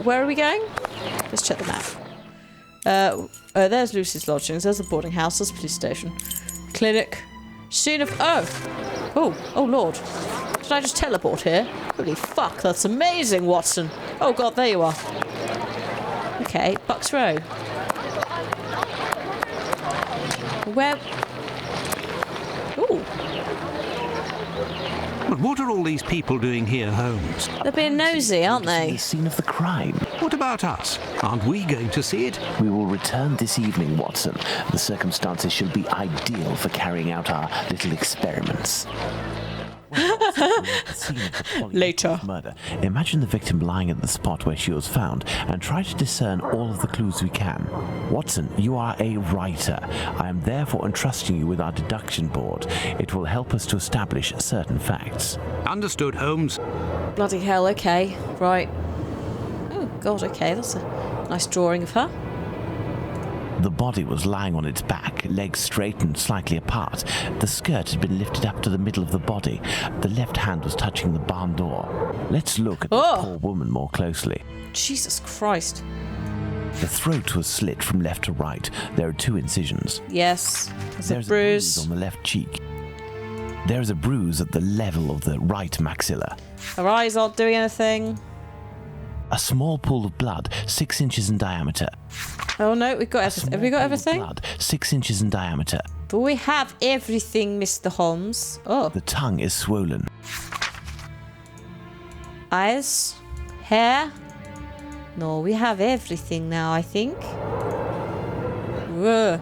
Where are we going? Let's check the map. There's Lucy's lodgings. There's the boarding house. There's the police station. Clinic. Scene of... Oh, Lord. Did I just teleport here? Holy fuck, that's amazing, Watson. Oh, God, there you are. Okay, Bucks Row. Where... Ooh. But what are all these people doing here, Holmes? They're being nosy, aren't they? The scene of the crime. What about us? Aren't we going to see it? We will return this evening, Watson. The circumstances should be ideal for carrying out our little experiments. Later. Murder. Imagine the victim lying at the spot where she was found and try to discern all of the clues we can. Watson, you are a writer. I am therefore entrusting you with our deduction board. It will help us to establish certain facts. Understood, Holmes. Bloody hell, okay. Right. Oh, God, okay. That's a nice drawing of her. The body was lying on its back, legs straight and slightly apart. The skirt had been lifted up to the middle of the body. The left hand was touching the barn door. Let's look at the poor woman more closely. Jesus Christ. The throat was slit from left to right. There are 2 incisions. Yes. There's a bruise on the left cheek. There is a bruise at the level of the right maxilla. Her eyes aren't doing anything. A small pool of blood, 6 inches in diameter. Oh no, we've got everything. Have we got everything? Blood, 6 inches in diameter. But we have everything, Mr. Holmes. Oh. The tongue is swollen. Eyes? Hair? No, we have everything now, I think. Ugh.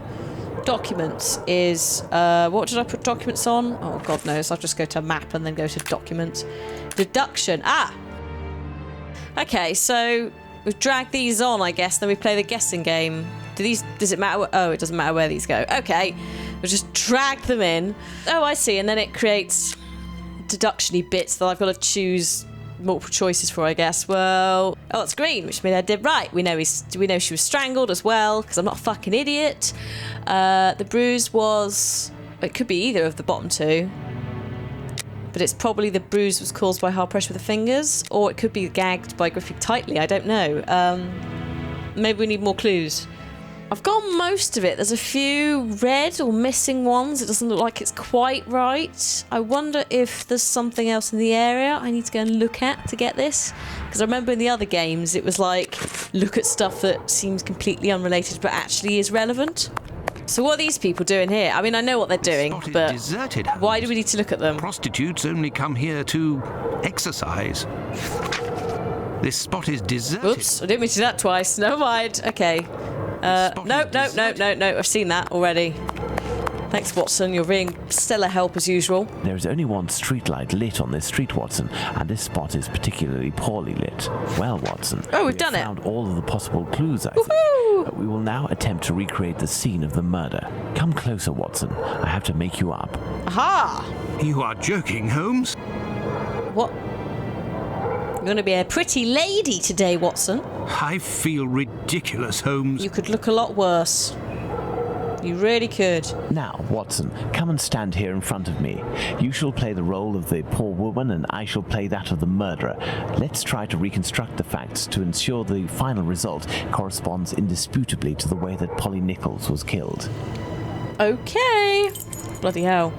Documents is... what did I put documents on? Oh, God knows. I'll just go to map and then go to documents. Deduction. Ah! Okay, so... we've dragged these on, I guess, then we play the guessing game. Does it matter? Oh, it doesn't matter where these go. Okay, we'll just drag them in. Oh, I see, and then it creates deduction-y bits that I've got to choose multiple choices for, I guess. Well, oh, it's green, which means I did right. We know she was strangled as well, because I'm not a fucking idiot. The bruise was... it could be either of the bottom 2. But it's probably the bruise was caused by hard pressure with the fingers, or it could be gagged by gripping tightly. I don't know. Maybe we need more clues. I've got most of it. There's a few red or missing ones. It doesn't look like it's quite right. I wonder if there's something else in the area I need to go and look at to get this. Because I remember in the other games, it was like, look at stuff that seems completely unrelated but actually is relevant. So what are these people doing here? I mean, I know what they're doing, but deserted, why do we need to look at them? Prostitutes only come here to exercise. This spot is deserted. Oops, I didn't mean to do that twice. Never mind. Okay. No. I've seen that already. Thanks, Watson. You're being stellar help as usual. There is only one streetlight lit on this street, Watson, and this spot is particularly poorly lit. Well, Watson, we've done it. Found all of the possible clues, I think. We will now attempt to recreate the scene of the murder. Come closer, Watson. I have to make you up. Aha! You are joking, Holmes? What? You're going to be a pretty lady today, Watson. I feel ridiculous, Holmes. You could look a lot worse. You really could. Now, Watson, come and stand here in front of me. You shall play the role of the poor woman and I shall play that of the murderer. Let's try to reconstruct the facts to ensure the final result corresponds indisputably to the way that Polly Nichols was killed. Okay. Bloody hell.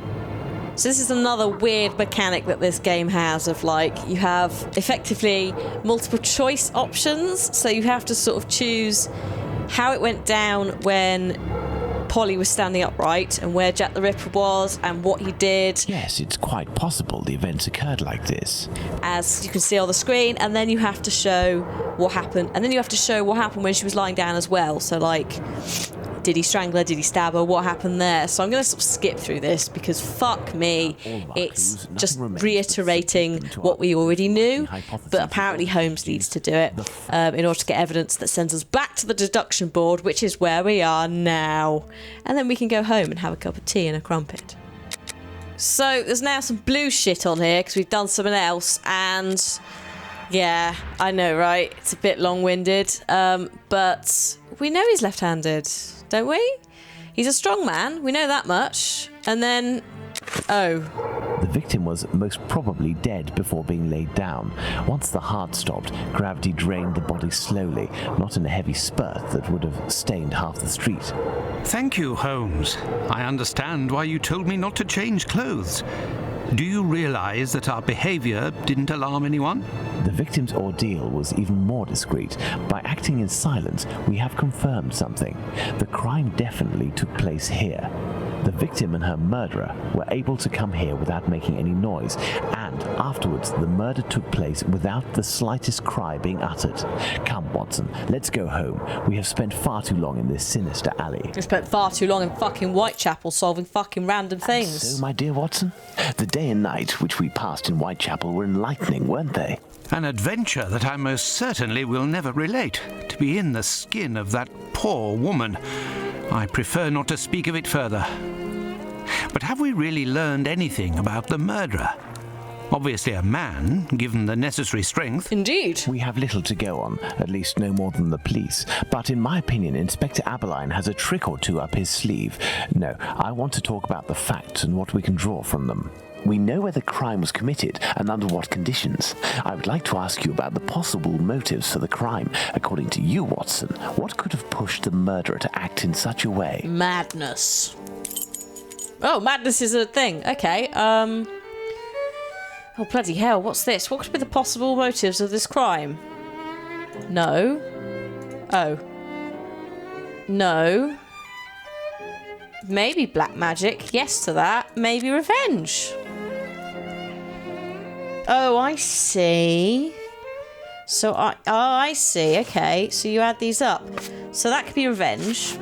So this is another weird mechanic that this game has of, like, you have effectively multiple choice options. So you have to sort of choose how it went down when Polly was standing upright and where Jack the Ripper was and what he did. Yes, it's quite possible the events occurred like this. As you can see on the screen, and then you have to show what happened. And then you have to show what happened when she was lying down as well. So, like, did he strangle her? Did he stab her? What happened there? So I'm going to sort of skip through this because fuck me, it's just reiterating what we already knew. But apparently Holmes needs to do it in order to get evidence that sends us back to the deduction board, which is where we are now. And then we can go home and have a cup of tea and a crumpet. So there's now some blue shit on here because we've done something else, and yeah, I know, right? It's a bit long-winded, but we know he's left-handed, don't we? He's a strong man, we know that much. And then, oh, The victim was most probably dead before being laid down. Once the heart stopped, gravity drained the body slowly, not in a heavy spurt that would have stained half the street. Thank you, Holmes. I understand why you told me not to change clothes. Do you realize that our behavior didn't alarm anyone? The victim's ordeal was even more discreet. By acting in silence, we have confirmed something. The crime definitely took place here. The victim and her murderer were able to come here without making any noise, and afterwards the murder took place without the slightest cry being uttered. Come, Watson, let's go home. We have spent far too long in this sinister alley. We spent far too long in fucking Whitechapel solving fucking random things. So, my dear Watson, the day and night which we passed in Whitechapel were enlightening, weren't they? An adventure that I most certainly will never relate. To be in the skin of that poor woman. I prefer not to speak of it further. But have we really learned anything about the murderer? Obviously a man, given the necessary strength. Indeed. We have little to go on, at least no more than the police. But in my opinion, Inspector Aberline has a trick or two up his sleeve. No, I want to talk about the facts and what we can draw from them. We know where the crime was committed and under what conditions. I would like to ask you about the possible motives for the crime. According to you, Watson, what could have pushed the murderer to act in such a way? Madness. Oh, madness is a thing. Okay, Oh, bloody hell, what's this? What could be the possible motives of this crime? No. Oh. No. Maybe black magic. Yes to that. Maybe revenge. Oh, I see. So I see. Okay, so you add these up. So that could be revenge.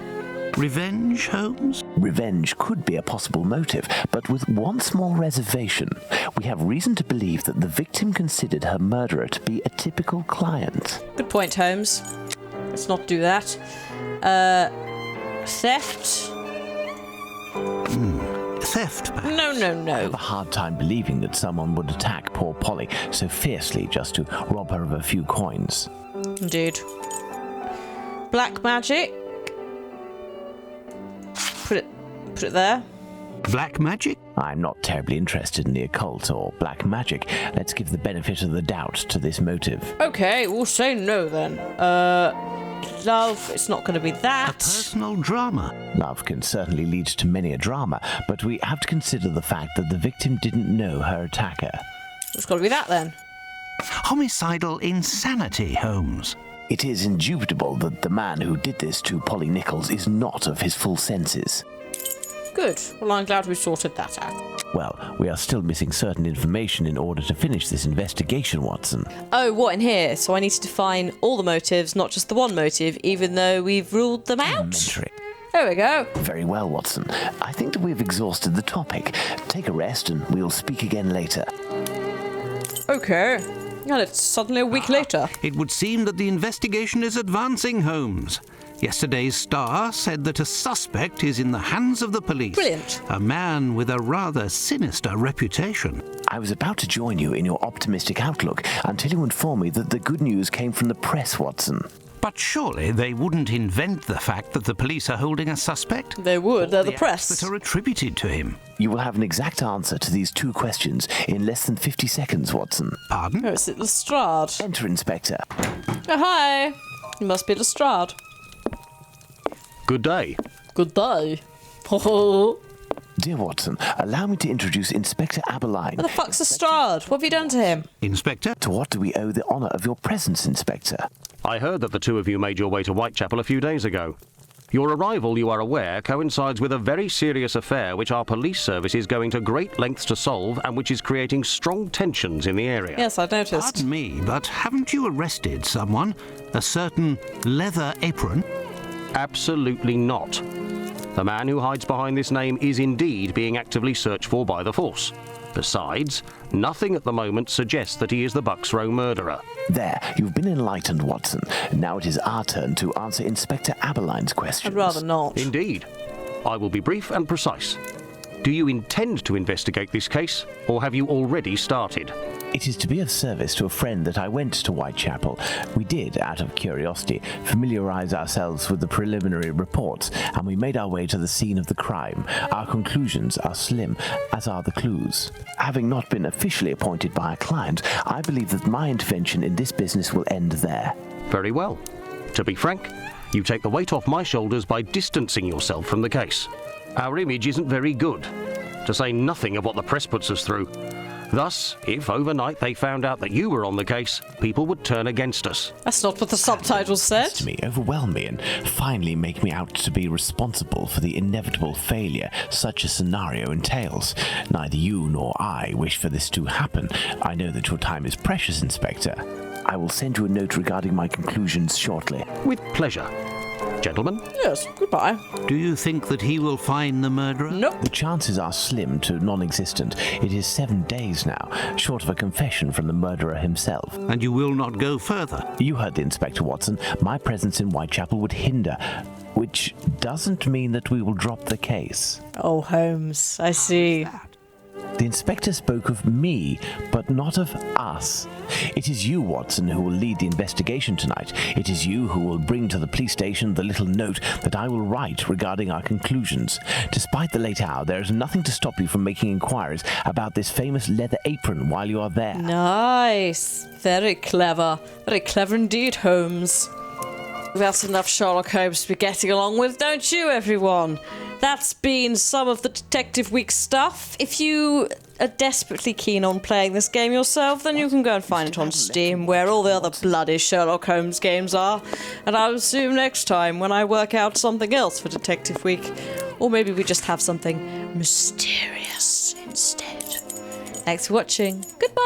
Revenge, Holmes? Revenge could be a possible motive, but with one small reservation. We have reason to believe that the victim considered her murderer to be a typical client. Good point, Holmes. Let's not do that. Theft? Theft, perhaps? No. I have a hard time believing that someone would attack poor Polly so fiercely just to rob her of a few coins. Indeed. Black magic? Put it there. Black magic? I'm not terribly interested in the occult or black magic. Let's give the benefit of the doubt to this motive. Okay, we'll say no then. Love, it's not going to be that. A personal drama? Love can certainly lead to many a drama, but we have to consider the fact that the victim didn't know her attacker. It's got to be that then. Homicidal insanity, Holmes. It is indubitable that the man who did this to Polly Nichols is not of his full senses. Good. Well, I'm glad we sorted that out. Well, we are still missing certain information in order to finish this investigation, Watson. Oh, what in here? So I need to define all the motives, not just the one motive, even though we've ruled them out? Elementary. There we go. Very well, Watson. I think that we've exhausted the topic. Take a rest and we'll speak again later. Okay. And it's suddenly a week later. It would seem that the investigation is advancing, Holmes. Yesterday's Star said that a suspect is in the hands of the police. Brilliant. A man with a rather sinister reputation. I was about to join you in your optimistic outlook until you informed me that the good news came from the press, Watson. But surely they wouldn't invent the fact that the police are holding a suspect? They would. They're the acts press. that are attributed to him. You will have an exact answer to these two questions in less than 50 seconds, Watson. Pardon? Oh, it's Lestrade. Enter, Inspector. Oh, hi. You must be Lestrade. Good day. Good day. Oh. Dear Watson, allow me to introduce Inspector Aberline. What the fuck's Lestrade? What have you done to him? Inspector? To what do we owe the honour of your presence, Inspector? I heard that the two of you made your way to Whitechapel a few days ago. Your arrival, you are aware, coincides with a very serious affair which our police service is going to great lengths to solve and which is creating strong tensions in the area. Yes, I noticed. Pardon me, but haven't you arrested someone? A certain Leather Apron? Absolutely not. The man who hides behind this name is indeed being actively searched for by the force. Besides, nothing at the moment suggests that he is the Bucks Row murderer. There, you've been enlightened, Watson. Now it is our turn to answer Inspector Aberline's questions. I'd rather not. Indeed. I will be brief and precise. Do you intend to investigate this case, or have you already started? It is to be of service to a friend that I went to Whitechapel. We did, out of curiosity, familiarize ourselves with the preliminary reports, and we made our way to the scene of the crime. Our conclusions are slim, as are the clues. Having not been officially appointed by a client, I believe that my intervention in this business will end there. Very well. To be frank, you take the weight off my shoulders by distancing yourself from the case. Our image isn't very good, to say nothing of what the press puts us through. Thus, if overnight they found out that you were on the case, people would turn against us. That's not what the subtitles said. To me, overwhelm me, and finally make me out to be responsible for the inevitable failure such a scenario entails. Neither you nor I wish for this to happen. I know that your time is precious, Inspector. I will send you a note regarding my conclusions shortly. With pleasure. Gentlemen? Yes, goodbye. Do you think that he will find the murderer? Nope. The chances are slim to non-existent. It is 7 days now, short of a confession from the murderer himself. And you will not go further? You heard the Inspector, Watson. My presence in Whitechapel would hinder, which doesn't mean that we will drop the case. Oh, Holmes, I see. The Inspector spoke of me, but not of us. It is you, Watson, who will lead the investigation tonight. It is you who will bring to the police station the little note that I will write regarding our conclusions. Despite the late hour, there is nothing to stop you from making inquiries about this famous leather apron while you are there. Nice. Very clever. Very clever indeed, Holmes. That's enough Sherlock Holmes to be getting along with, don't you, everyone? That's been some of the Detective Week stuff. If you are desperately keen on playing this game yourself, then you can go and find it on Steam, where all the other bloody Sherlock Holmes games are. And I'll see you next time when I work out something else for Detective Week. Or maybe we just have something mysterious instead. Thanks for watching. Goodbye.